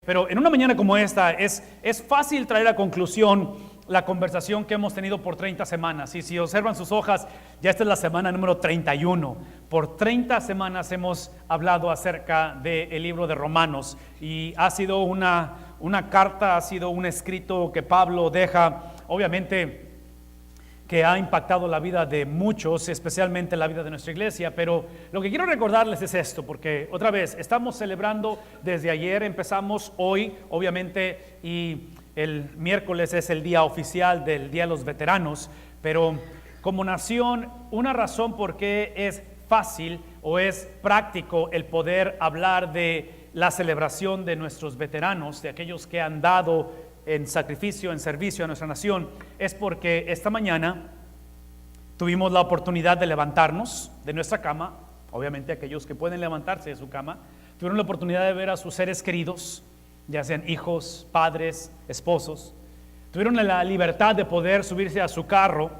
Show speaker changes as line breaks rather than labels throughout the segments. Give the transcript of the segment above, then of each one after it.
Pero en una mañana como esta es fácil traer a conclusión la conversación que hemos tenido por 30 semanas. Y si observan sus hojas, ya esta es la semana número 31. Por 30 semanas hemos hablado acerca del libro de Romanos. Y ha sido una carta, ha sido un escrito que Pablo deja, obviamente, que ha impactado la vida de muchos, especialmente la vida de nuestra iglesia. Pero lo que quiero recordarles es esto, porque otra vez estamos celebrando desde ayer, empezamos hoy, obviamente, y el miércoles es el día oficial del Día de los Veteranos, pero como nación, una razón por qué es fácil o es práctico el poder hablar de la celebración de nuestros veteranos, de aquellos que han dado en sacrificio, en servicio a nuestra nación, es porque esta mañana tuvimos la oportunidad de levantarnos de nuestra cama. Obviamente aquellos que pueden levantarse de su cama tuvieron la oportunidad de ver a sus seres queridos, ya sean hijos, padres, esposos. Tuvieron la libertad de poder subirse a su carro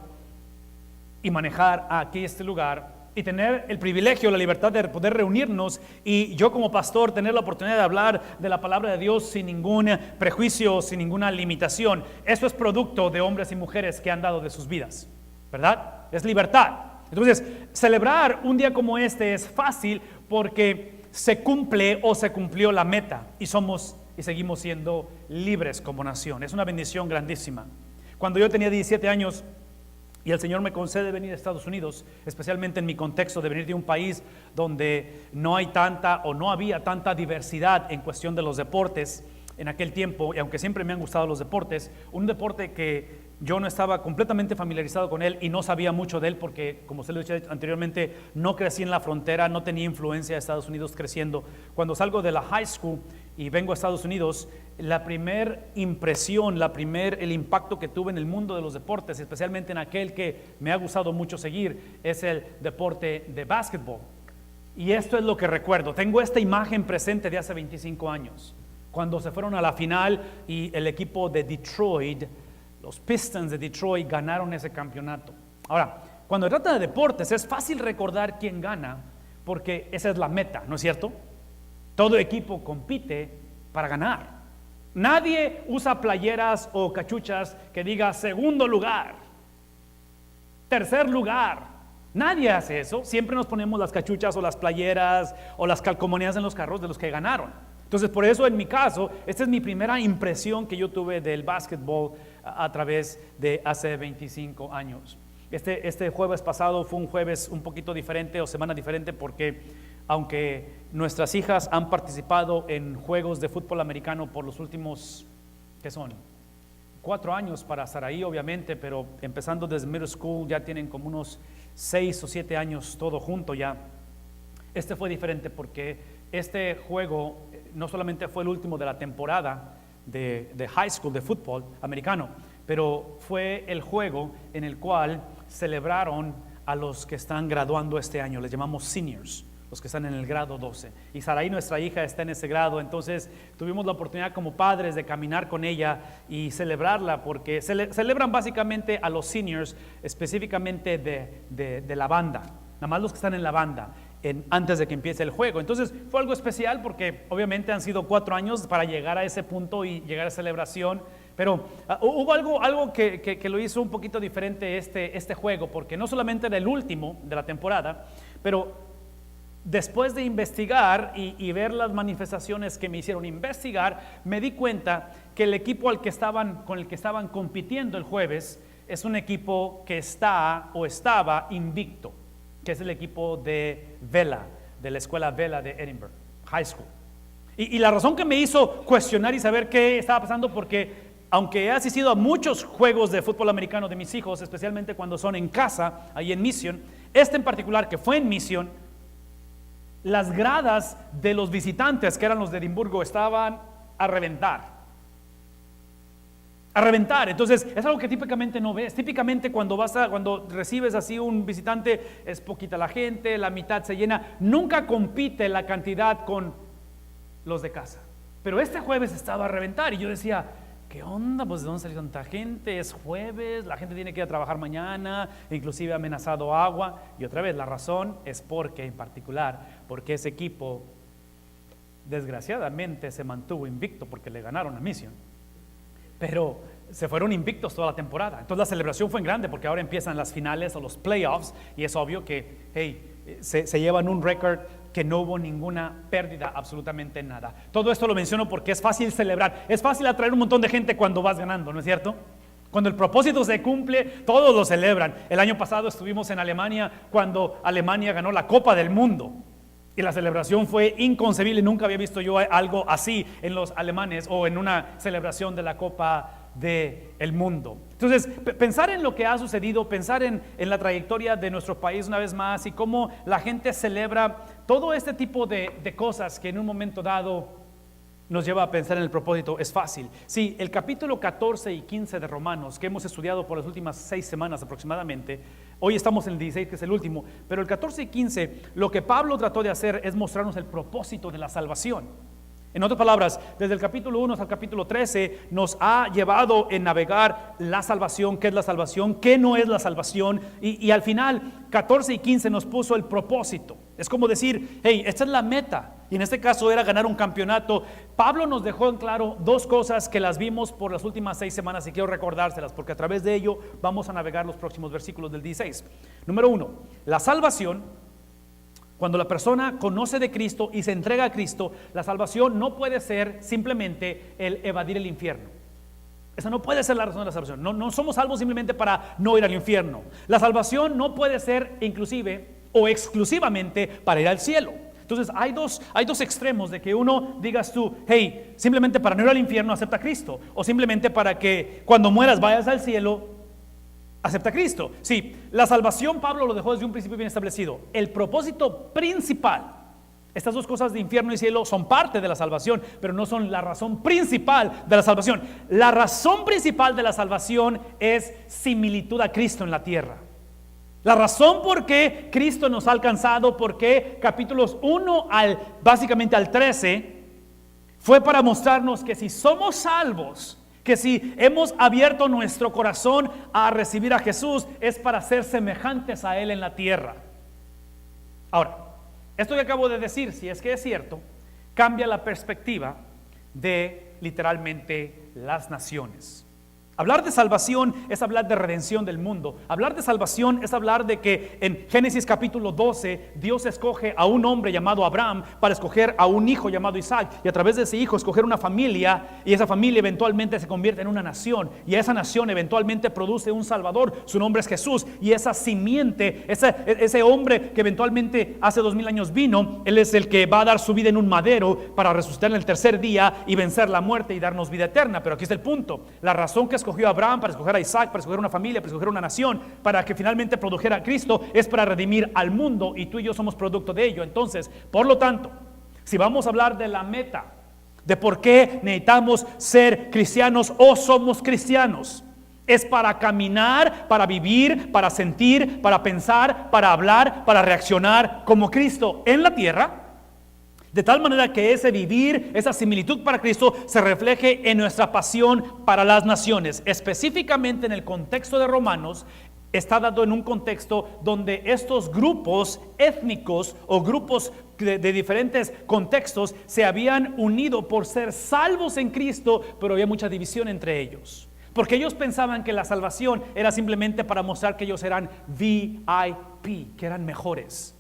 y manejar aquí este lugar y tener el privilegio, la libertad de poder reunirnos, y yo como pastor tener la oportunidad de hablar de la palabra de Dios sin ningún prejuicio, sin ninguna limitación. Eso es producto de hombres y mujeres que han dado de sus vidas, ¿verdad? Es libertad. Entonces, celebrar un día como este es fácil porque se cumple o se cumplió la meta y somos y seguimos siendo libres como nación. Es una bendición grandísima. Cuando yo tenía 17 años, y el Señor me concede venir a Estados Unidos, especialmente en mi contexto de venir de un país donde no hay tanta o no había tanta diversidad en cuestión de los deportes en aquel tiempo, y aunque siempre me han gustado los deportes, un deporte que yo no estaba completamente familiarizado con él y no sabía mucho de él porque, como se lo he dicho anteriormente, no crecí en la frontera, no tenía influencia de Estados Unidos creciendo. Cuando salgo de la high school y vengo a Estados Unidos, la primer impresión, el impacto que tuve en el mundo de los deportes, especialmente en aquel que me ha gustado mucho seguir, es el deporte de básquetbol. Y esto es lo que recuerdo. Tengo esta imagen presente de hace 25 años, cuando se fueron a la final y el equipo de Detroit, los Pistons de Detroit, ganaron ese campeonato. Ahora, cuando se trata de deportes, es fácil recordar quién gana, porque esa es la meta, ¿no es cierto? Todo equipo compite para ganar. Nadie usa playeras o cachuchas que diga segundo lugar, tercer lugar. Nadie hace eso. Siempre nos ponemos las cachuchas o las playeras o las calcomanías en los carros de los que ganaron. Entonces, por eso en mi caso, esta es mi primera impresión que yo tuve del básquetbol a través de hace 25 años. Este jueves pasado fue un jueves un poquito diferente o semana diferente porque aunque nuestras hijas han participado en juegos de fútbol americano por los últimos, ¿qué son? 4 años para Saraí, obviamente, pero empezando desde middle school ya tienen como unos 6 o 7 años todo junto ya. Este fue diferente porque este juego no solamente fue el último de la temporada de high school de fútbol americano, pero fue el juego en el cual celebraron a los que están graduando este año. Les llamamos seniors, los que están en el grado 12. Y Saraí, nuestra hija, está en ese grado. Entonces tuvimos la oportunidad como padres de caminar con ella y celebrarla, porque celebran básicamente a los seniors, específicamente de la banda, nada más los que están en la banda, antes de que empiece el juego. Entonces fue algo especial porque obviamente han sido 4 años para llegar a ese punto y llegar a celebración. Pero hubo algo que lo hizo un poquito diferente este juego, porque no solamente era el último de la temporada, pero después de investigar y ver las manifestaciones que me hicieron investigar, me di cuenta que el equipo con el que estaban compitiendo el jueves es un equipo que estaba invicto, que es el equipo de Vela, de la escuela Vela de Edinburgh High School. Y la razón que me hizo cuestionar y saber qué estaba pasando, porque aunque he asistido a muchos juegos de fútbol americano de mis hijos, especialmente cuando son en casa, ahí en Mission, en particular que fue en Mission, las gradas de los visitantes, que eran los de Edimburgo, estaban a reventar. Entonces es algo que típicamente no ves. Típicamente cuando recibes así un visitante, es poquita la gente, la mitad se llena. Nunca compite la cantidad con los de casa. Pero este jueves estaba a reventar y yo decía, ¿qué onda? Pues ¿de dónde salió tanta gente? Es jueves, la gente tiene que ir a trabajar mañana, inclusive ha amenazado agua. Y otra vez, la razón es porque ese equipo desgraciadamente se mantuvo invicto porque le ganaron a Mission, pero se fueron invictos toda la temporada. Entonces la celebración fue en grande porque ahora empiezan las finales o los playoffs y es obvio que se llevan un récord que no hubo ninguna pérdida, absolutamente nada. Todo esto lo menciono porque es fácil celebrar, es fácil atraer un montón de gente cuando vas ganando, ¿no es cierto? Cuando el propósito se cumple, todos lo celebran. El año pasado estuvimos en Alemania cuando Alemania ganó la Copa del Mundo. Y la celebración fue inconcebible, nunca había visto yo algo así en los alemanes o en una celebración de la Copa del Mundo. Entonces, pensar en lo que ha sucedido, pensar en la trayectoria de nuestro país una vez más y cómo la gente celebra todo este tipo de cosas que en un momento dado nos lleva a pensar en el propósito, es fácil. Sí, el capítulo 14 y 15 de Romanos, que hemos estudiado por las últimas 6 semanas aproximadamente, hoy estamos en el 16, que es el último, pero el 14 y 15, lo que Pablo trató de hacer es mostrarnos el propósito de la salvación. En otras palabras, desde el capítulo 1 hasta el capítulo 13 nos ha llevado en navegar la salvación, qué es la salvación, qué no es la salvación, y al final 14 y 15 nos puso el propósito. Es como decir, hey, esta es la meta, y en este caso era ganar un campeonato. Pablo nos dejó en claro 2 cosas que las vimos por las últimas 6 semanas y quiero recordárselas porque a través de ello vamos a navegar los próximos versículos del 16. Número 1, la salvación. Cuando la persona conoce de Cristo y se entrega a Cristo, la salvación no puede ser simplemente el evadir el infierno. Esa no puede ser la razón de la salvación. No somos salvos simplemente para no ir al infierno. La salvación no puede ser inclusive o exclusivamente para ir al cielo. Entonces hay dos extremos de que uno digas tú, hey, simplemente para no ir al infierno acepta a Cristo, o simplemente para que cuando mueras vayas al cielo acepta a Cristo. Sí, la salvación Pablo lo dejó desde un principio bien establecido. El propósito principal, estas 2 cosas de infierno y cielo son parte de la salvación, pero no son la razón principal de la salvación. La razón principal de la salvación es similitud a Cristo en la tierra. La razón por qué Cristo nos ha alcanzado, por qué capítulos 1 básicamente al 13, fue para mostrarnos que si somos salvos, que si hemos abierto nuestro corazón a recibir a Jesús, es para ser semejantes a Él en la tierra. Ahora, esto que acabo de decir, si es que es cierto, cambia la perspectiva de literalmente las naciones. Hablar de salvación es hablar de redención del mundo. Hablar de salvación es hablar de que en Génesis capítulo 12 Dios escoge a un hombre llamado Abraham para escoger a un hijo llamado Isaac, y a través de ese hijo escoger una familia, y esa familia eventualmente se convierte en una nación, y esa nación eventualmente produce un Salvador. Su nombre es Jesús, y esa simiente, ese hombre que eventualmente hace 2000 años vino, Él es el que va a dar su vida en un madero para resucitar en el tercer día y vencer la muerte y darnos vida eterna. Pero aquí está el punto: la razón que escogió a Abraham para escoger a Isaac, para escoger una familia, para escoger una nación, para que finalmente produjera a Cristo, es para redimir al mundo, y tú y yo somos producto de ello. Entonces, por lo tanto, si vamos a hablar de la meta, de por qué necesitamos ser cristianos o somos cristianos, es para caminar, para vivir, para sentir, para pensar, para hablar, para reaccionar como Cristo en la tierra, de tal manera que ese vivir, esa similitud para Cristo se refleje en nuestra pasión para las naciones. Específicamente en el contexto de Romanos, está dado en un contexto donde estos grupos étnicos o grupos de diferentes contextos se habían unido por ser salvos en Cristo, pero había mucha división entre ellos. Porque ellos pensaban que la salvación era simplemente para mostrar que ellos eran VIP, que eran mejores,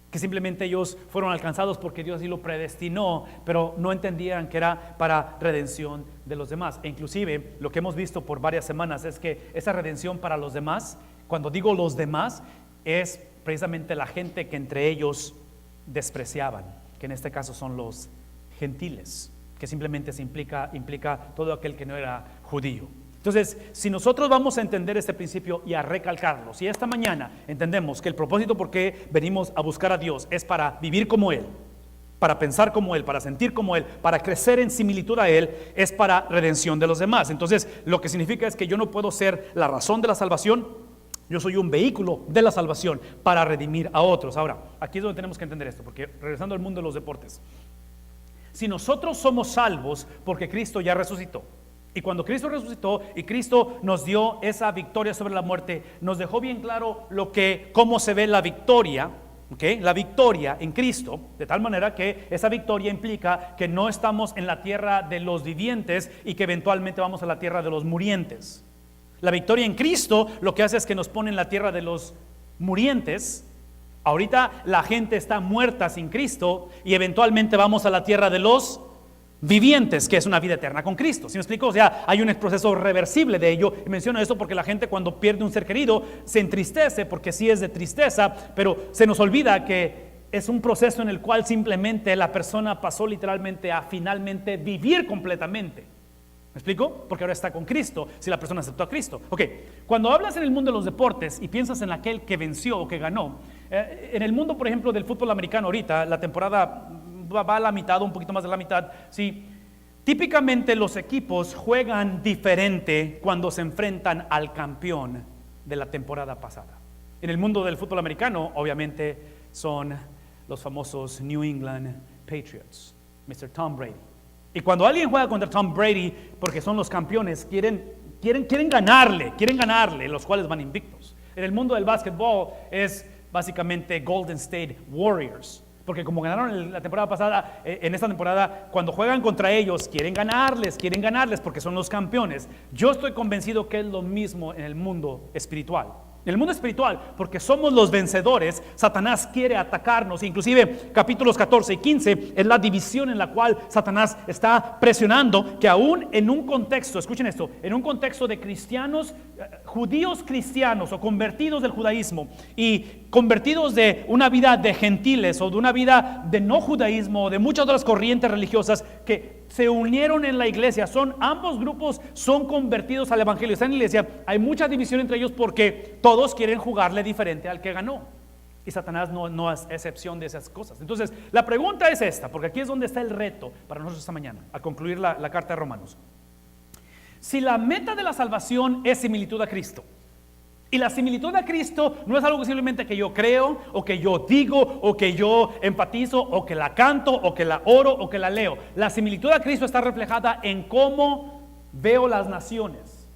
que simplemente ellos fueron alcanzados porque Dios así lo predestinó, pero no entendían que era para redención de los demás. E inclusive lo que hemos visto por varias semanas es que esa redención para los demás, cuando digo los demás, es precisamente la gente que entre ellos despreciaban, que en este caso son los gentiles, que simplemente se implica todo aquel que no era judío. Entonces, si nosotros vamos a entender este principio y a recalcarlo, si esta mañana entendemos que el propósito por qué venimos a buscar a Dios es para vivir como Él, para pensar como Él, para sentir como Él, para crecer en similitud a Él, es para redención de los demás. Entonces, lo que significa es que yo no puedo ser la razón de la salvación, yo soy un vehículo de la salvación para redimir a otros. Ahora, aquí es donde tenemos que entender esto, porque regresando al mundo de los deportes, si nosotros somos salvos porque Cristo ya resucitó, y cuando Cristo resucitó y Cristo nos dio esa victoria sobre la muerte, nos dejó bien claro cómo se ve la victoria. ¿okay? La victoria en Cristo, de tal manera que esa victoria implica que no estamos en la tierra de los vivientes y que eventualmente vamos a la tierra de los murientes. La victoria en Cristo lo que hace es que nos pone en la tierra de los murientes. Ahorita la gente está muerta sin Cristo y eventualmente vamos a la tierra de los vivientes, que es una vida eterna con Cristo. ¿Sí me explico? O sea, hay un proceso reversible de ello. Y menciono esto porque la gente cuando pierde un ser querido se entristece, porque sí es de tristeza, pero se nos olvida que es un proceso en el cual simplemente la persona pasó literalmente a finalmente vivir completamente. ¿Me explico? Porque ahora está con Cristo, si la persona aceptó a Cristo. Ok, cuando hablas en el mundo de los deportes y piensas en aquel que venció o que ganó, en el mundo, por ejemplo, del fútbol americano ahorita, la temporada va a la mitad, un poquito más de la mitad, ¿sí? Típicamente los equipos juegan diferente cuando se enfrentan al campeón de la temporada pasada. En el mundo del fútbol americano, obviamente, son los famosos New England Patriots, Mr. Tom Brady. Y cuando alguien juega contra Tom Brady, porque son los campeones, quieren ganarle, los cuales van invictos. En el mundo del básquetbol es básicamente Golden State Warriors, porque como ganaron la temporada pasada, en esta temporada, cuando juegan contra ellos, quieren ganarles, porque son los campeones. Yo estoy convencido que es lo mismo en el mundo espiritual. En el mundo espiritual, porque somos los vencedores, Satanás quiere atacarnos. Inclusive capítulos 14 y 15 es la división en la cual Satanás está presionando, que aún en un contexto, escuchen esto, en un contexto de cristianos, judíos cristianos o convertidos del judaísmo y convertidos de una vida de gentiles o de una vida de no judaísmo o de muchas otras corrientes religiosas que se unieron en la iglesia, ambos grupos son convertidos al evangelio, están en la iglesia. Hay mucha división entre ellos porque todos quieren jugarle diferente al que ganó, y Satanás no es excepción de esas cosas. Entonces la pregunta es esta, porque aquí es donde está el reto para nosotros esta mañana al concluir la carta de Romanos. Si la meta de la salvación es similitud a Cristo, y la similitud a Cristo no es algo que simplemente que yo creo, o que yo digo, o que yo empatizo, o que la canto, o que la oro, o que la leo. La similitud a Cristo está reflejada en cómo veo las naciones,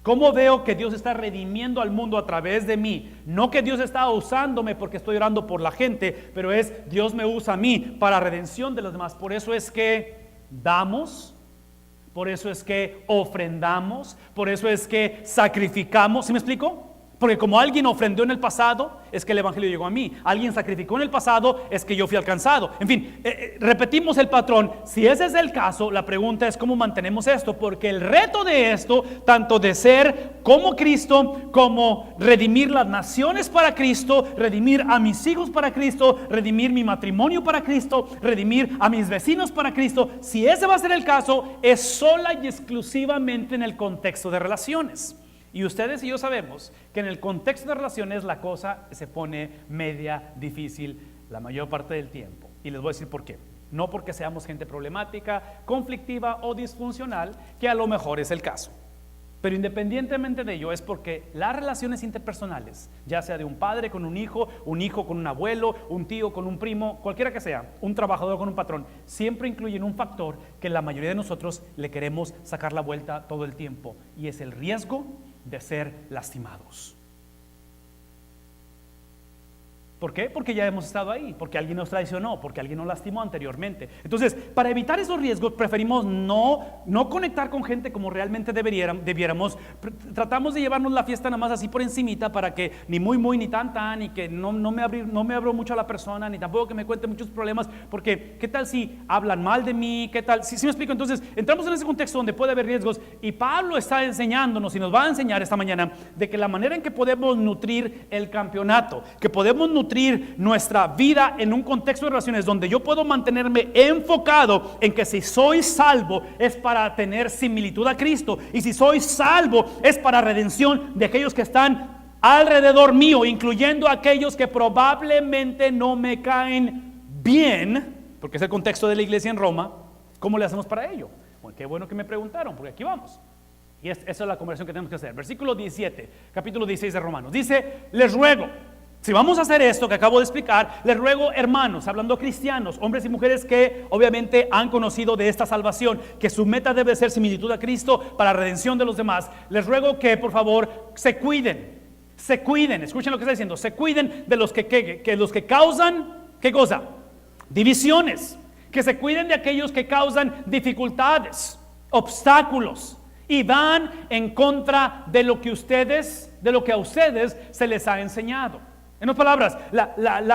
cómo veo que Dios está redimiendo al mundo a través de mí. No que Dios está usándome porque estoy orando por la gente, pero es Dios me usa a mí para redención de los demás. Por eso es que damos, por eso es que ofrendamos, por eso es que sacrificamos. ¿Sí me explico? Porque como alguien ofrendó en el pasado, es que el evangelio llegó a mí. Alguien sacrificó en el pasado, es que yo fui alcanzado. En fin, repetimos el patrón. Si ese es el caso, la pregunta es cómo mantenemos esto. Porque el reto de esto, tanto de ser como Cristo, como redimir las naciones para Cristo, redimir a mis hijos para Cristo, redimir mi matrimonio para Cristo, redimir a mis vecinos para Cristo, si ese va a ser el caso, es sola y exclusivamente en el contexto de relaciones. Y ustedes y yo sabemos que en el contexto de relaciones la cosa se pone media difícil la mayor parte del tiempo. Y les voy a decir por qué. No porque seamos gente problemática, conflictiva o disfuncional, que a lo mejor es el caso. Pero independientemente de ello, es porque las relaciones interpersonales, ya sea de un padre con un hijo con un abuelo, un tío con un primo, cualquiera que sea, un trabajador con un patrón, siempre incluyen un factor que la mayoría de nosotros le queremos sacar la vuelta todo el tiempo, y es el riesgo de ser lastimados. ¿Por qué? Porque ya hemos estado ahí, porque alguien nos traicionó, porque alguien nos lastimó anteriormente. Entonces, para evitar esos riesgos, preferimos no conectar con gente como realmente debiéramos. Tratamos de llevarnos la fiesta nada más así por encimita, para que ni muy ni tan, y que no me abro mucho a la persona, ni tampoco que me cuente muchos problemas, porque ¿qué tal si hablan mal de mí? ¿Qué tal? ¿Sí me explico? Entonces, entramos en ese contexto donde puede haber riesgos, y Pablo está enseñándonos y nos va a enseñar esta mañana de que la manera en que podemos nutrir el campeonato, que podemos nutrir nuestra vida en un contexto de relaciones donde yo puedo mantenerme enfocado en que si soy salvo es para tener similitud a Cristo, y si soy salvo es para redención de aquellos que están alrededor mío, incluyendo aquellos que probablemente no me caen bien, porque es el contexto de la iglesia en Roma. ¿Cómo le hacemos para ello? Bueno, qué bueno que me preguntaron, porque aquí vamos. Y esa es la conversación que tenemos que hacer. Versículo 17, capítulo 16 de Romanos. Dice, les ruego, si vamos a hacer esto que acabo de explicar, les ruego, hermanos, hablando cristianos, hombres y mujeres que obviamente han conocido de esta salvación, que su meta debe ser similitud a Cristo para redención de los demás, les ruego que por favor se cuiden, se cuiden, escuchen lo que está diciendo, se cuiden de los que causan, ¿qué cosa? Divisiones, que se cuiden de aquellos que causan dificultades, obstáculos, y van en contra de lo que a ustedes se les ha enseñado. En otras palabras,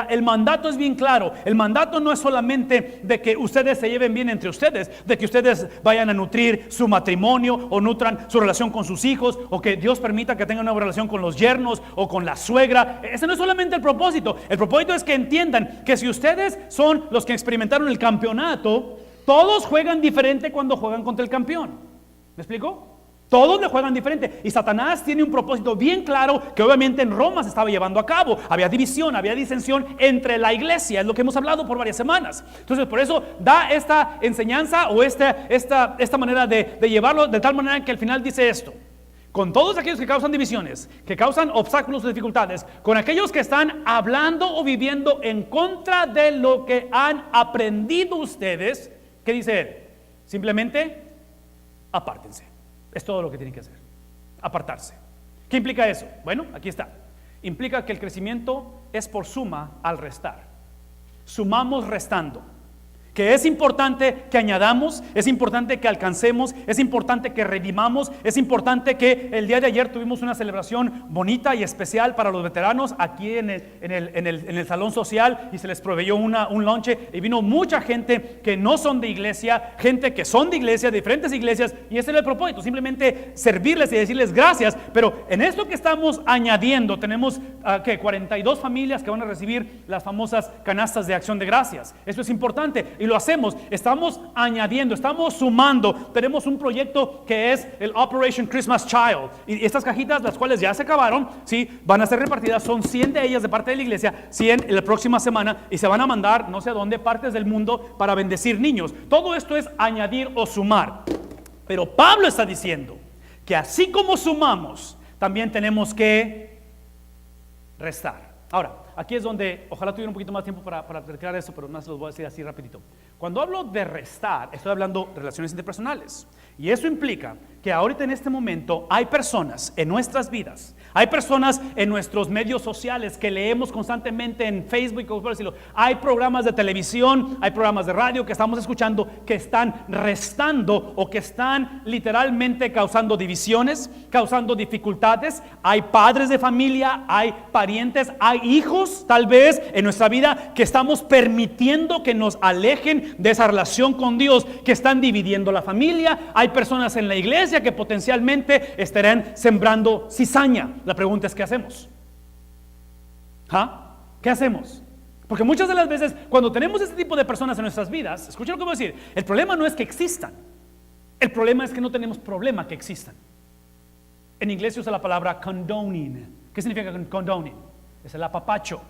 el mandato es bien claro. El mandato no es solamente de que ustedes se lleven bien entre ustedes, de que ustedes vayan a nutrir su matrimonio o nutran su relación con sus hijos, o que Dios permita que tengan una relación con los yernos o con la suegra. Ese no es solamente el propósito. El propósito es que entiendan que si ustedes son los que experimentaron el campeonato, todos juegan diferente cuando juegan contra el campeón. ¿Me explico? Todos le juegan diferente, y Satanás tiene un propósito bien claro que obviamente en Roma se estaba llevando a cabo. Había división, había disensión entre la iglesia, es lo que hemos hablado por varias semanas. Entonces por eso da esta enseñanza o esta manera de llevarlo, de tal manera que al final dice esto: con todos aquellos que causan divisiones, que causan obstáculos o dificultades, con aquellos que están hablando o viviendo en contra de lo que han aprendido ustedes, ¿qué dice él? Simplemente apártense. Es todo lo que tienen que hacer, apartarse. ¿Qué implica eso? Bueno, aquí está. Implica que el crecimiento es por suma al restar. Sumamos restando. Que es importante que añadamos, es importante que alcancemos, es importante que redimamos, es importante que el día de ayer tuvimos una celebración bonita y especial para los veteranos aquí en el salón social, y se les proveyó un lonche, y vino mucha gente que no son de iglesia, gente que son de iglesia, de diferentes iglesias, y ese era el propósito, simplemente servirles y decirles gracias. Pero en esto que estamos añadiendo, tenemos 42 familias que van a recibir las famosas canastas de acción de gracias. Eso es importante. Y lo hacemos, estamos añadiendo, estamos sumando. Tenemos un proyecto que es el Operation Christmas Child, y estas cajitas, las cuales ya se acabaron, ¿sí? Van a ser repartidas, son 100 de ellas de parte de la iglesia, 100 la próxima semana, y se van a mandar no sé a dónde, partes del mundo, para bendecir niños. Todo esto es añadir o sumar. Pero Pablo está diciendo que así como sumamos, también tenemos que restar. Ahora, aquí es donde ojalá tuviera un poquito más tiempo para recrear eso, pero no se los voy a decir así rapidito. Cuando hablo de restar, estoy hablando de relaciones interpersonales, y eso implica que ahorita en este momento hay personas en nuestras vidas, hay personas en nuestros medios sociales que leemos constantemente en Facebook, por decirlo, hay programas de televisión, hay programas de radio que estamos escuchando que están restando o que están literalmente causando divisiones, causando dificultades. Hay padres de familia, hay parientes, hay hijos tal vez en nuestra vida que estamos permitiendo que nos alejen de esa relación con Dios, que están dividiendo la familia. Hay personas en la iglesia que potencialmente estarán sembrando cizaña. La pregunta es, ¿qué hacemos? ¿Qué hacemos? Porque muchas de las veces cuando tenemos este tipo de personas en nuestras vidas, escuchen lo que voy a decir, el problema no es que existan, el problema es que no tenemos problema que existan. En inglés se usa la palabra condoning. ¿Qué significa condoning? Es el apapacho.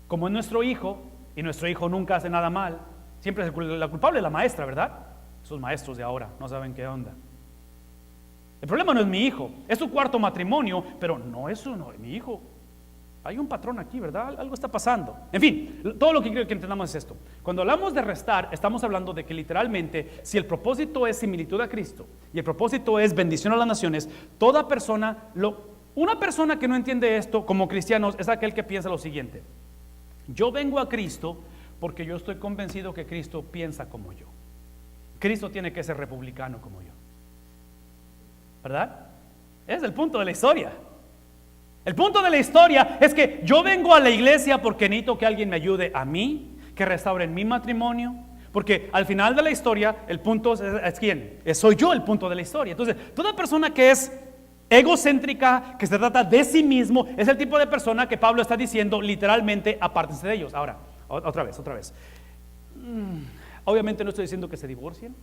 Como es nuestro hijo, y nuestro hijo nunca hace nada mal, siempre es la culpable es la maestra, ¿verdad? Esos maestros de ahora no saben qué onda. El problema no es mi hijo, es su cuarto matrimonio, pero no es mi hijo. Hay un patrón aquí, ¿verdad? Algo está pasando. En fin, todo lo que quiero que entendamos es esto. Cuando hablamos de restar, estamos hablando de que literalmente, si el propósito es similitud a Cristo y el propósito es bendición a las naciones, toda persona, una persona que no entiende esto como cristianos es aquel que piensa lo siguiente: yo vengo a Cristo porque yo estoy convencido que Cristo piensa como yo. Cristo tiene que ser republicano como yo, ¿verdad? Es el punto de la historia. El punto de la historia es que yo vengo a la iglesia porque necesito que alguien me ayude a mí, que restauren mi matrimonio, porque al final de la historia el punto es ¿quién? Soy yo el punto de la historia. Entonces, toda persona que es egocéntrica, que se trata de sí mismo, es el tipo de persona que Pablo está diciendo literalmente, apártense de ellos. Ahora, otra vez. Obviamente no estoy diciendo que se divorcien.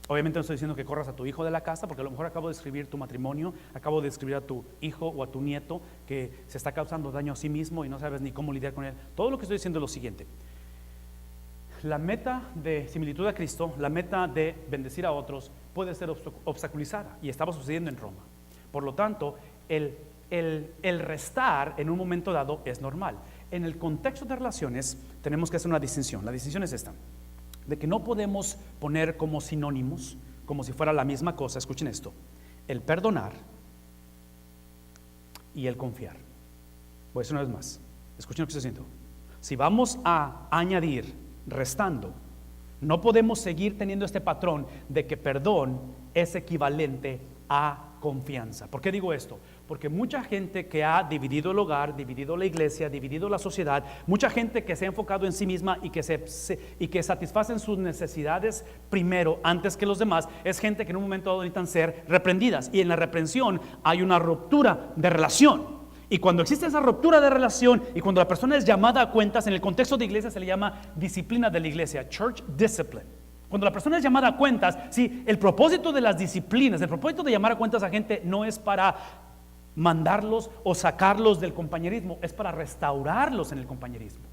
Obviamente no estoy diciendo que corras a tu hijo de la casa, porque a lo mejor acabo de escribir tu matrimonio, acabo de escribir a tu hijo o a tu nieto que se está causando daño a sí mismo y no sabes ni cómo lidiar con él. Todo lo que estoy diciendo es lo siguiente: la meta de similitud a Cristo, la meta de bendecir a otros puede ser obstaculizada, y estaba sucediendo en Roma. Por lo tanto, el restar en un momento dado es normal. En el contexto de relaciones tenemos que hacer una distinción. La distinción es esta: de que no podemos poner como sinónimos, como si fuera la misma cosa. Escuchen esto: el perdonar y el confiar. Voy a decir una vez más, escuchen lo que estoy diciendo. Si vamos a añadir, restando, no podemos seguir teniendo este patrón de que perdón es equivalente a confianza. ¿Por qué digo esto? Porque mucha gente que ha dividido el hogar, dividido la iglesia, dividido la sociedad, mucha gente que se ha enfocado en sí misma y que satisfacen sus necesidades primero antes que los demás, es gente que en un momento dado necesitan ser reprendidas, y en la reprensión hay una ruptura de relación. Y cuando existe esa ruptura de relación y cuando la persona es llamada a cuentas, en el contexto de iglesia se le llama disciplina de la iglesia, church discipline. Cuando la persona es llamada a cuentas, sí, el propósito de las disciplinas, el propósito de llamar a cuentas a gente no es para mandarlos o sacarlos del compañerismo, es para restaurarlos en el compañerismo.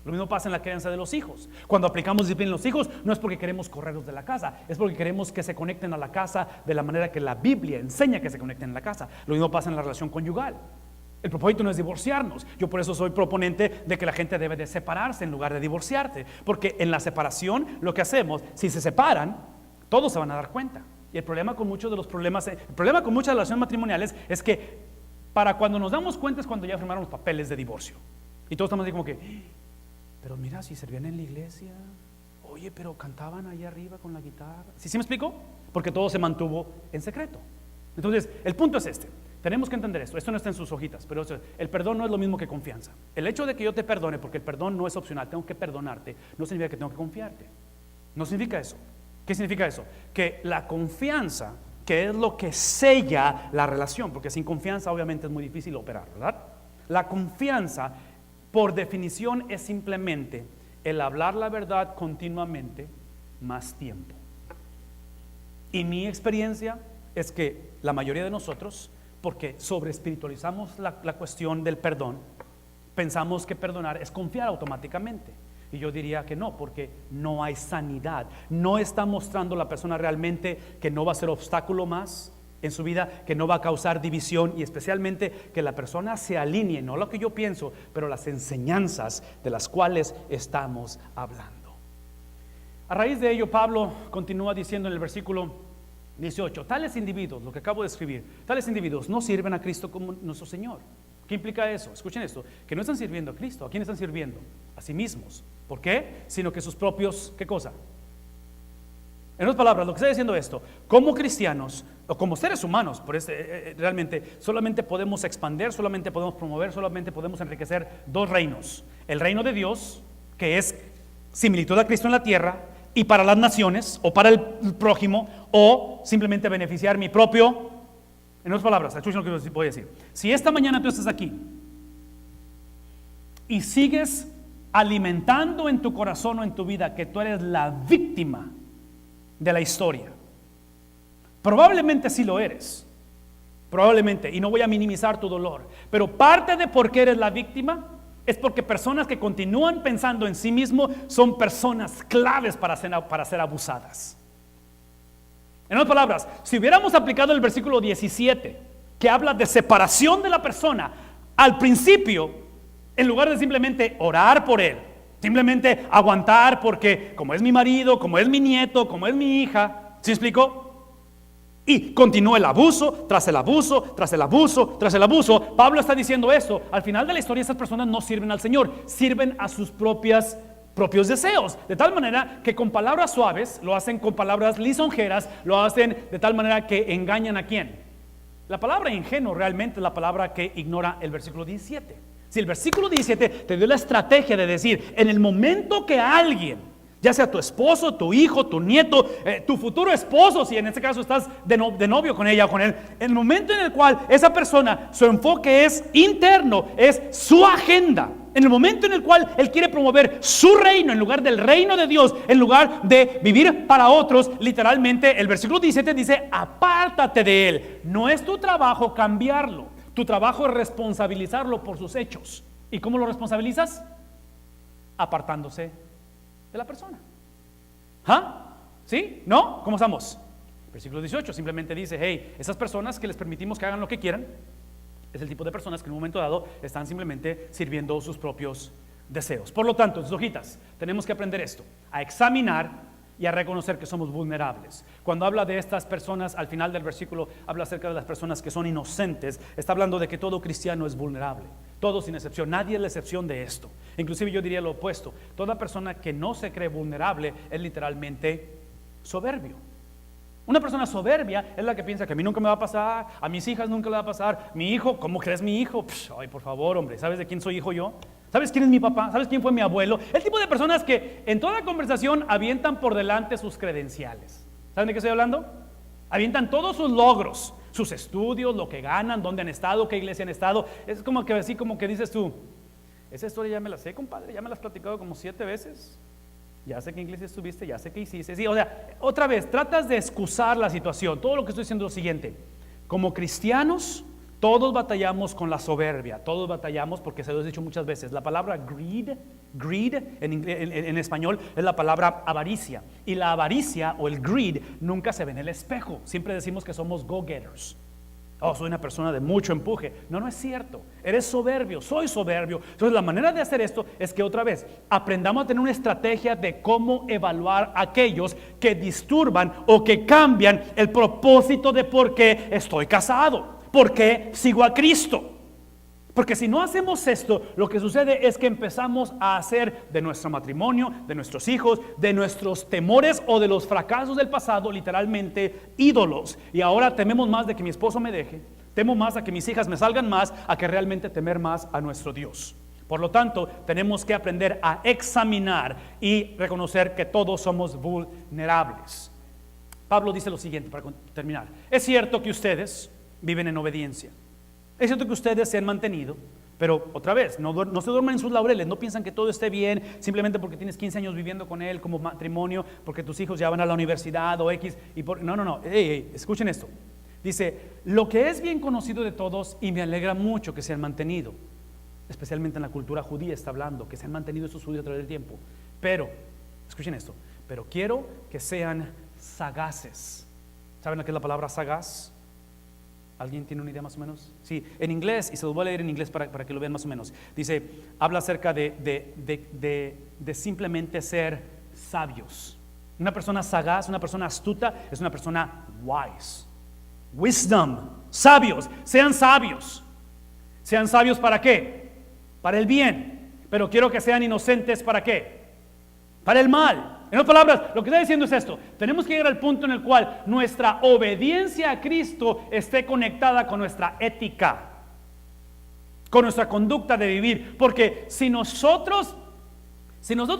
Lo mismo pasa en la crianza de los hijos. Cuando aplicamos disciplina en los hijos, no es porque queremos correrlos de la casa, es porque queremos que se conecten a la casa de la manera que la Biblia enseña que se conecten en la casa. Lo mismo pasa en la relación conyugal. El propósito no es divorciarnos. Yo por eso soy proponente de que la gente debe de separarse en lugar de divorciarse, porque en la separación lo que hacemos, si se separan, todos se van a dar cuenta. Y el problema con muchos de muchas relaciones matrimoniales es que para cuando nos damos cuenta es cuando ya firmaron los papeles de divorcio. Y todos estamos así como que, pero mira, si servían en la iglesia, oye, pero cantaban ahí arriba con la guitarra. ¿Sí me explico? Porque todo se mantuvo en secreto. Entonces, el punto es este. Tenemos que entender esto no está en sus hojitas, pero el perdón no es lo mismo que confianza. El hecho de que yo te perdone, porque el perdón no es opcional, tengo que perdonarte, no significa que tengo que confiarte. No significa eso. ¿Qué significa eso? Que la confianza, que es lo que sella la relación, porque sin confianza obviamente es muy difícil operar, ¿verdad? La confianza, por definición, es simplemente el hablar la verdad continuamente más tiempo. Y mi experiencia es que la mayoría de nosotros, porque sobreespiritualizamos la cuestión del perdón, pensamos que perdonar es confiar automáticamente. Y yo diría que no, porque no hay sanidad. No está mostrando la persona realmente que no va a ser obstáculo más en su vida, que no va a causar división, y especialmente que la persona se alinee, no lo que yo pienso, pero las enseñanzas de las cuales estamos hablando. A raíz de ello, Pablo continúa diciendo en el versículo 18, tales individuos, lo que acabo de escribir, tales individuos no sirven a Cristo como nuestro Señor. ¿Qué implica eso? Escuchen esto, que no están sirviendo a Cristo. ¿A quién están sirviendo? A sí mismos. ¿Por qué? Sino que sus propios, ¿qué cosa? En otras palabras, lo que está diciendo esto, como cristianos o como seres humanos, realmente solamente podemos expandir, solamente podemos promover, solamente podemos enriquecer dos reinos. El reino de Dios, que es similitud a Cristo en la tierra, y para las naciones, o para el prójimo, o simplemente beneficiar mi propio. En otras palabras, escuchen lo que voy a decir. Si esta mañana tú estás aquí y sigues alimentando en tu corazón o en tu vida que tú eres la víctima de la historia, probablemente sí lo eres, probablemente, y no voy a minimizar tu dolor, pero parte de por qué eres la víctima es porque personas que continúan pensando en sí mismos son personas claves para ser abusadas. En otras palabras, si hubiéramos aplicado el versículo 17, que habla de separación de la persona, al principio, en lugar de simplemente orar por él, simplemente aguantar porque como es mi marido, como es mi nieto, como es mi hija, ¿sí me explico? Y continúa el abuso, tras el abuso, tras el abuso, tras el abuso. Pablo está diciendo esto. Al final de la historia, esas personas no sirven al Señor, sirven a sus propios deseos. De tal manera que con palabras suaves, lo hacen con palabras lisonjeras, lo hacen de tal manera que engañan a ¿quién? La palabra ingenuo realmente es la palabra que ignora el versículo 17. Si el versículo 17 te dio la estrategia de decir, en el momento que alguien, ya sea tu esposo, tu hijo, tu nieto, tu futuro esposo, si en este caso estás de novio con ella o con él, en el momento en el cual esa persona, su enfoque es interno, es su agenda, en el momento en el cual él quiere promover su reino en lugar del reino de Dios, en lugar de vivir para otros, literalmente el versículo 17 dice, apártate de él. No es tu trabajo cambiarlo, tu trabajo es responsabilizarlo por sus hechos. ¿Y cómo lo responsabilizas? Apartándose de la persona. ¿Ah? ¿Sí? ¿No? ¿Cómo estamos? Versículo 18 simplemente dice, hey, esas personas que les permitimos que hagan lo que quieran, es el tipo de personas que en un momento dado están simplemente sirviendo sus propios deseos. Por lo tanto, en sus hojitas, tenemos que aprender esto, a examinar y a reconocer que somos vulnerables. Cuando habla de estas personas, al final del versículo habla acerca de las personas que son inocentes. Está hablando de que todo cristiano es vulnerable, todos sin excepción, nadie es la excepción de esto. Inclusive yo diría lo opuesto, toda persona que no se cree vulnerable es literalmente soberbio. Una persona soberbia es la que piensa que a mí nunca me va a pasar, a mis hijas nunca le va a pasar, mi hijo, ¿cómo crees mi hijo? Ay, por favor, hombre, ¿sabes de quién soy hijo yo? ¿Sabes quién es mi papá? ¿Sabes quién fue mi abuelo? El tipo de personas que en toda conversación avientan por delante sus credenciales. ¿Saben de qué estoy hablando? Avientan todos sus logros, sus estudios, lo que ganan, dónde han estado, qué iglesia han estado. Es como que así como que dices tú, esa historia ya me la sé, compadre, ya me la has platicado como 7 veces. Ya sé qué iglesia estuviste, ya sé qué hiciste. Sí, o sea, otra vez, tratas de excusar la situación. Todo lo que estoy diciendo es lo siguiente: como cristianos, todos batallamos con la soberbia, todos batallamos porque se lo he dicho muchas veces. La palabra greed en español es la palabra avaricia. Y la avaricia o el greed nunca se ve en el espejo. Siempre decimos que somos go-getters. Oh, soy una persona de mucho empuje. No, no es cierto. Eres soberbio, soy soberbio. Entonces la manera de hacer esto es que otra vez aprendamos a tener una estrategia de cómo evaluar a aquellos que disturban o que cambian el propósito de por qué estoy casado, por qué sigo a Cristo. Porque si no hacemos esto, lo que sucede es que empezamos a hacer de nuestro matrimonio, de nuestros hijos, de nuestros temores o de los fracasos del pasado, literalmente ídolos. Y ahora tememos más de que mi esposo me deje, temo más a que mis hijas me salgan más, a que realmente temer más a nuestro Dios. Por lo tanto, tenemos que aprender a examinar y reconocer que todos somos vulnerables. Pablo dice lo siguiente para terminar: es cierto que ustedes viven en obediencia. Es cierto que ustedes se han mantenido, pero otra vez, no se duerman en sus laureles, no piensan que todo esté bien simplemente porque tienes 15 años viviendo con él como matrimonio, porque tus hijos ya van a la universidad o X. No, escuchen esto. Dice, lo que es bien conocido de todos, y me alegra mucho que se han mantenido, especialmente en la cultura judía está hablando, que se han mantenido estos judíos a través del tiempo. Pero, escuchen esto, pero quiero que sean sagaces. ¿Saben lo que es la palabra sagaz? ¿Alguien tiene una idea más o menos? Sí, en inglés, y se los voy a leer en inglés para que lo vean más o menos. Dice, habla acerca de simplemente ser sabios. Una persona sagaz, una persona astuta, es una persona wise. Wisdom, sabios, sean sabios. ¿Sean sabios para qué? Para el bien. Pero quiero que sean inocentes, ¿para qué? Para el mal. En otras palabras, lo que está diciendo es esto: tenemos que llegar al punto en el cual nuestra obediencia a Cristo esté conectada con nuestra ética, con nuestra conducta de vivir. Porque si nosotros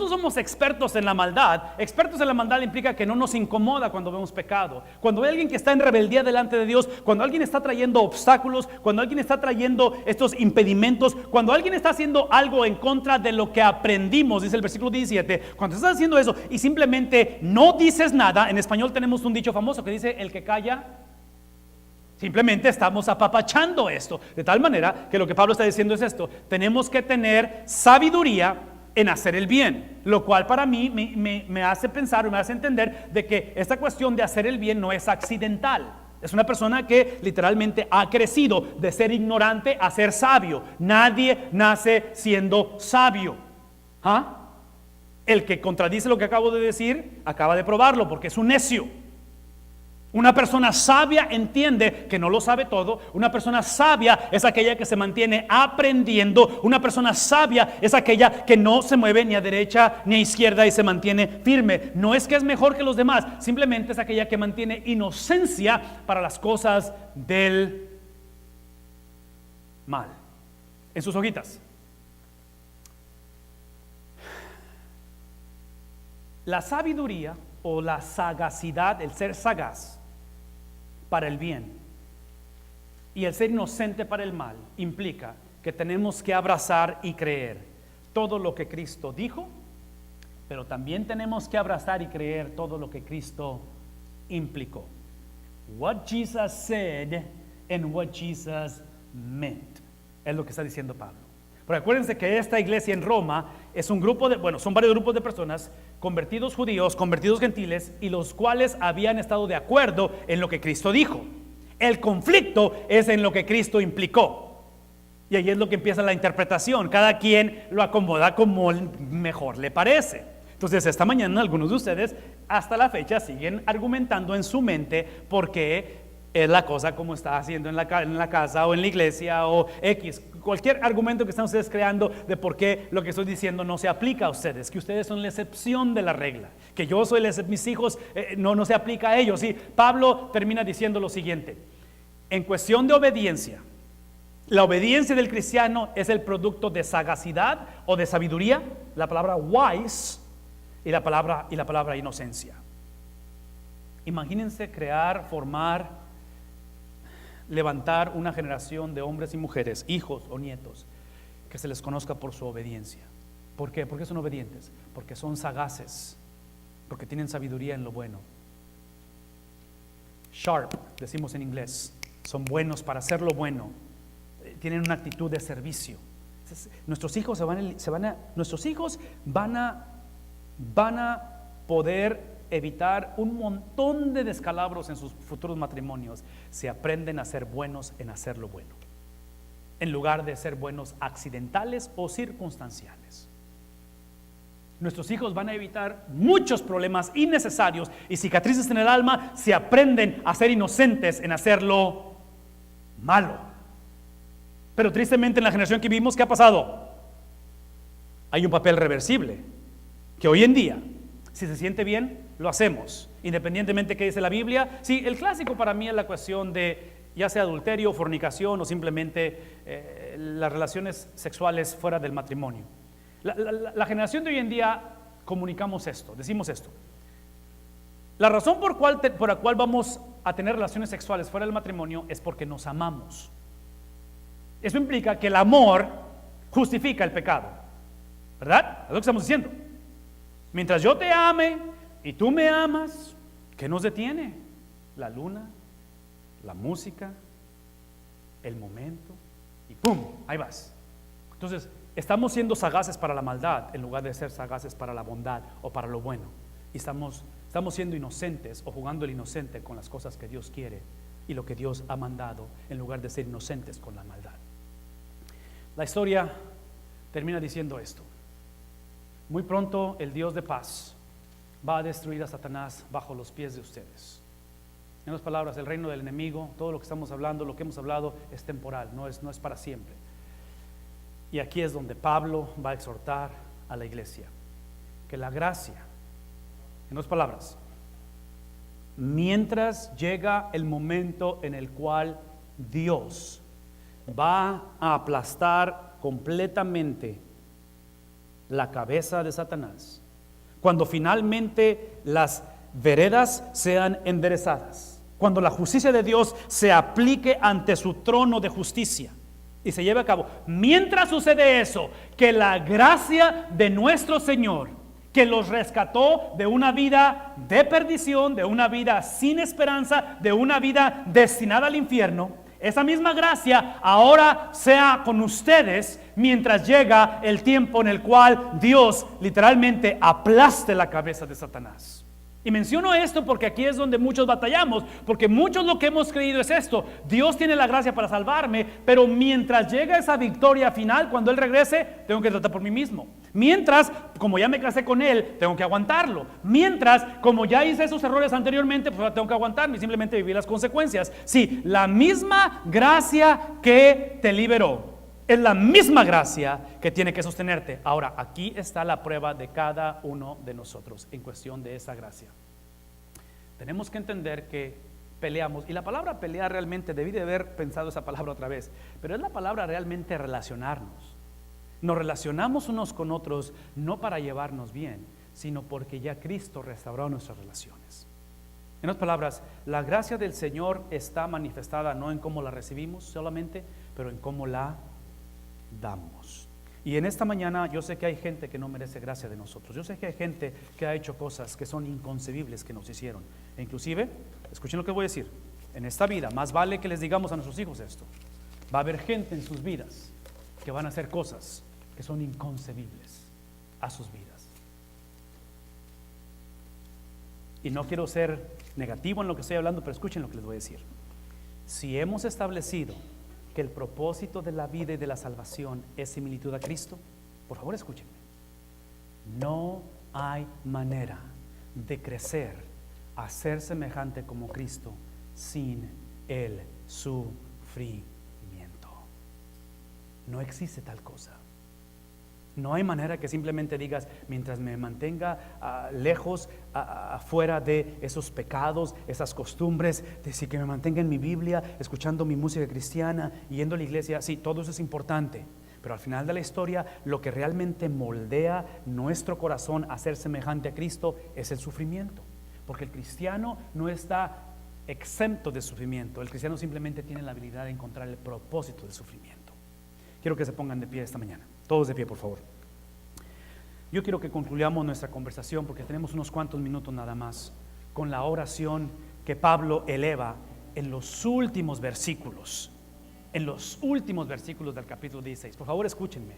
somos expertos en la maldad implica que no nos incomoda cuando vemos pecado. Cuando hay alguien que está en rebeldía delante de Dios, cuando alguien está trayendo obstáculos, cuando alguien está trayendo estos impedimentos, cuando alguien está haciendo algo en contra de lo que aprendimos, dice el versículo 17, cuando estás haciendo eso y simplemente no dices nada, en español tenemos un dicho famoso que dice, el que calla, simplemente estamos apapachando esto. De tal manera que lo que Pablo está diciendo es esto: tenemos que tener sabiduría en hacer el bien, lo cual para mí me hace pensar o me hace entender de que esta cuestión de hacer el bien no es accidental. Es una persona que literalmente ha crecido de ser ignorante a ser sabio. Nadie nace siendo sabio. El que contradice lo que acabo de decir acaba de probarlo, porque es un necio. Una persona sabia entiende que no lo sabe todo. Una persona sabia es aquella que se mantiene aprendiendo. Una persona sabia es aquella que no se mueve ni a derecha ni a izquierda y se mantiene firme. No es que es mejor que los demás, simplemente es aquella que mantiene inocencia para las cosas del mal. En sus hojitas, la sabiduría o la sagacidad, el ser sagaz para el bien y el ser inocente para el mal, implica que tenemos que abrazar y creer todo lo que Cristo dijo, pero también tenemos que abrazar y creer todo lo que Cristo implicó. What Jesus said and what Jesus meant, es lo que está diciendo Pablo. Pero acuérdense que esta iglesia en Roma es un grupo son varios grupos de personas, convertidos judíos, convertidos gentiles, y los cuales habían estado de acuerdo en lo que Cristo dijo. El conflicto es en lo que Cristo implicó. Y ahí es lo que empieza la interpretación. Cada quien lo acomoda como mejor le parece. Entonces, esta mañana algunos de ustedes hasta la fecha siguen argumentando en su mente por qué es la cosa como está haciendo en la casa o en la iglesia o X. Cualquier argumento que están ustedes creando de por qué lo que estoy diciendo no se aplica a ustedes, que ustedes son la excepción de la regla, que yo soy mis hijos, no se aplica a ellos. Y Pablo termina diciendo lo siguiente: en cuestión de obediencia, la obediencia del cristiano es el producto de sagacidad o de sabiduría, la palabra wise y la palabra inocencia. Imagínense crear, formar, levantar una generación de hombres y mujeres, hijos o nietos, que se les conozca por su obediencia. ¿Por qué? Porque son obedientes, porque son sagaces, porque tienen sabiduría en lo bueno. Sharp, decimos en inglés, son buenos para hacer lo bueno, tienen una actitud de servicio. Nuestros hijos van a poder evitar un montón de descalabros en sus futuros matrimonios si aprenden a ser buenos en hacer lo bueno, en lugar de ser buenos accidentales o circunstanciales. Nuestros hijos van a evitar muchos problemas innecesarios y cicatrices en el alma si aprenden a ser inocentes en hacerlo malo. Pero tristemente en la generación que vivimos, ¿qué ha pasado? Hay un papel reversible que hoy en día, si se siente bien, lo hacemos, independientemente de qué dice la Biblia. Sí, el clásico para mí es la cuestión de ya sea adulterio, fornicación o simplemente las relaciones sexuales fuera del matrimonio. La generación de hoy en día comunicamos esto, decimos esto: la razón por la cual vamos a tener relaciones sexuales fuera del matrimonio es porque nos amamos. Eso implica que el amor justifica el pecado, ¿verdad? Es lo que estamos diciendo. Mientras yo te ame y tú me amas, ¿qué nos detiene? La luna, la música, el momento, y ¡pum! Ahí vas. Entonces, estamos siendo sagaces para la maldad en lugar de ser sagaces para la bondad o para lo bueno. Y estamos siendo inocentes o jugando el inocente con las cosas que Dios quiere y lo que Dios ha mandado, en lugar de ser inocentes con la maldad. La historia termina diciendo esto: muy pronto el Dios de paz va a destruir a Satanás bajo los pies de ustedes. En otras palabras, el reino del enemigo, todo lo que estamos hablando, lo que hemos hablado, es temporal, no es para siempre. Y aquí es donde Pablo va a exhortar a la iglesia que la gracia, en otras palabras, mientras llega el momento en el cual Dios va a aplastar completamente la cabeza de Satanás, cuando finalmente las veredas sean enderezadas, cuando la justicia de Dios se aplique ante su trono de justicia y se lleve a cabo, mientras sucede eso, que la gracia de nuestro Señor, que los rescató de una vida de perdición, de una vida sin esperanza, de una vida destinada al infierno, esa misma gracia ahora sea con ustedes mientras llega el tiempo en el cual Dios literalmente aplaste la cabeza de Satanás. Y menciono esto porque aquí es donde muchos batallamos, porque muchos lo que hemos creído es esto: Dios tiene la gracia para salvarme, pero mientras llega esa victoria final, cuando Él regrese, tengo que tratar por mí mismo. Mientras, como ya me casé con Él, tengo que aguantarlo. Mientras, como ya hice esos errores anteriormente, pues ahora tengo que aguantarme y simplemente vivir las consecuencias. Sí, la misma gracia que te liberó es la misma gracia que tiene que sostenerte. Ahora, aquí está la prueba de cada uno de nosotros en cuestión de esa gracia. Tenemos que entender que peleamos, y la palabra pelear realmente, debí de haber pensado esa palabra otra vez, pero es la palabra realmente relacionarnos. Nos relacionamos unos con otros no para llevarnos bien, sino porque ya Cristo restauró nuestras relaciones. En otras palabras, la gracia del Señor está manifestada no en cómo la recibimos solamente, pero en cómo la damos. Y en esta mañana yo sé que hay gente que no merece gracia de nosotros. Yo sé que hay gente que ha hecho cosas que son inconcebibles que nos hicieron. E inclusive, escuchen lo que voy a decir: en esta vida, más vale que les digamos a nuestros hijos esto. Va a haber gente en sus vidas que van a hacer cosas que son inconcebibles a sus vidas. Y no quiero ser negativo en lo que estoy hablando, pero escuchen lo que les voy a decir. Si hemos establecido que el propósito de la vida y de la salvación es similitud a Cristo, por favor escúchenme. No hay manera de crecer a ser semejante como Cristo sin el sufrimiento. No existe tal cosa. No hay manera que simplemente digas, mientras me mantenga lejos, afuera de esos pecados, esas costumbres, decir que me mantenga en mi Biblia, escuchando mi música cristiana, yendo a la iglesia. Sí, todo eso es importante, pero al final de la historia, lo que realmente moldea nuestro corazón a ser semejante a Cristo es el sufrimiento, porque el cristiano no está exento de sufrimiento. El cristiano simplemente tiene la habilidad de encontrar el propósito del sufrimiento. Quiero que se pongan de pie esta mañana. Todos de pie, por favor. Yo quiero que concluyamos nuestra conversación, porque tenemos unos cuantos minutos nada más, con la oración que Pablo eleva en los últimos versículos. En los últimos versículos del capítulo 16. Por favor, escúchenme.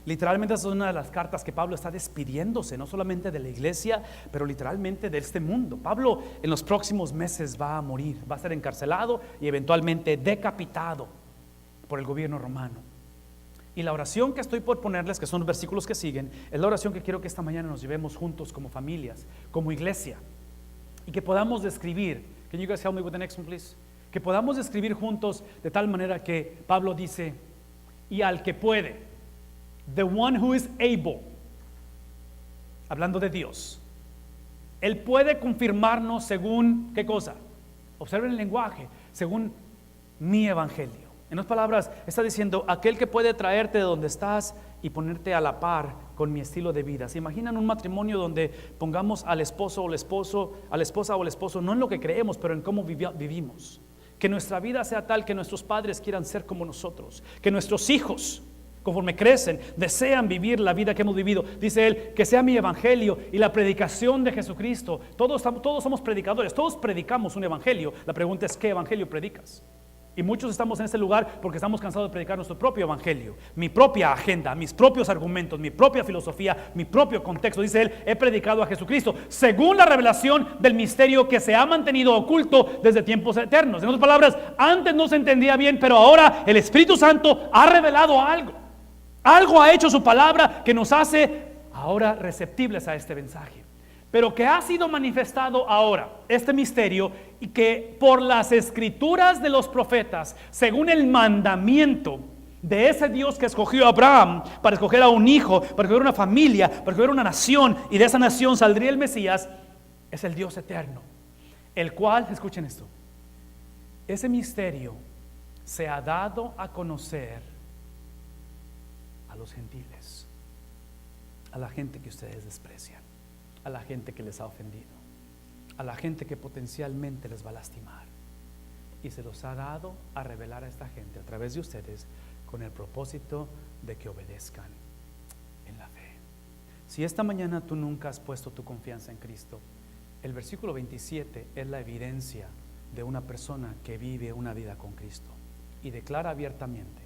Literalmente esa es una de las cartas que Pablo está despidiéndose, no solamente de la iglesia, pero literalmente de este mundo. Pablo en los próximos meses va a morir, va a ser encarcelado y eventualmente decapitado por el gobierno romano. Y la oración que estoy por ponerles, que son los versículos que siguen, es la oración que quiero que esta mañana nos llevemos juntos como familias, como iglesia, y que podamos describir. Can you guys help me with the next one, please? Que podamos describir juntos de tal manera que Pablo dice, y al que puede, the one who is able, hablando de Dios, Él puede confirmarnos según, ¿qué cosa? Observen el lenguaje, según mi evangelio. En otras palabras, está diciendo, aquel que puede traerte de donde estás y ponerte a la par con mi estilo de vida. ¿Se imaginan un matrimonio donde pongamos al esposo o al esposo, a la esposa o al esposo, no en lo que creemos, pero en cómo vivimos? Que nuestra vida sea tal que nuestros padres quieran ser como nosotros, que nuestros hijos, conforme crecen, desean vivir la vida que hemos vivido. Dice él, que sea mi evangelio y la predicación de Jesucristo. Todos somos predicadores, todos predicamos un evangelio. La pregunta es, ¿qué evangelio predicas? Y muchos estamos en este lugar porque estamos cansados de predicar nuestro propio evangelio, mi propia agenda, mis propios argumentos, mi propia filosofía, mi propio contexto. Dice él, he predicado a Jesucristo según la revelación del misterio que se ha mantenido oculto desde tiempos eternos. En otras palabras, antes no se entendía bien, pero ahora el Espíritu Santo ha revelado algo. Algo ha hecho su palabra que nos hace ahora receptibles a este mensaje, pero que ha sido manifestado ahora, este misterio, y que por las escrituras de los profetas, según el mandamiento de ese Dios que escogió a Abraham para escoger a un hijo, para escoger una familia, para escoger una nación, y de esa nación saldría el Mesías, es el Dios eterno, el cual, escuchen esto, ese misterio se ha dado a conocer a los gentiles, a la gente que ustedes desprecian, a la gente que les ha ofendido, a la gente que potencialmente les va a lastimar, y se los ha dado a revelar a esta gente a través de ustedes con el propósito de que obedezcan en la fe. Si esta mañana tú nunca has puesto tu confianza en Cristo, el versículo 27 es la evidencia de una persona que vive una vida con Cristo y declara abiertamente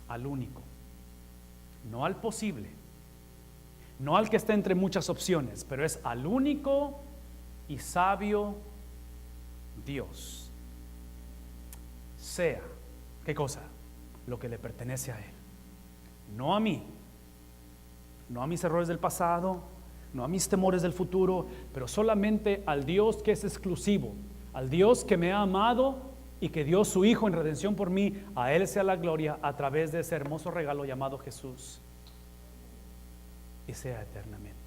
al único, no al posible, no al que está entre muchas opciones, pero es al único y sabio Dios, sea, ¿qué cosa? Lo que le pertenece a Él, no a mí, no a mis errores del pasado, no a mis temores del futuro, pero solamente al Dios que es exclusivo, al Dios que me ha amado y que dio su Hijo en redención por mí. A Él sea la gloria a través de ese hermoso regalo llamado Jesús, y sea eternamente.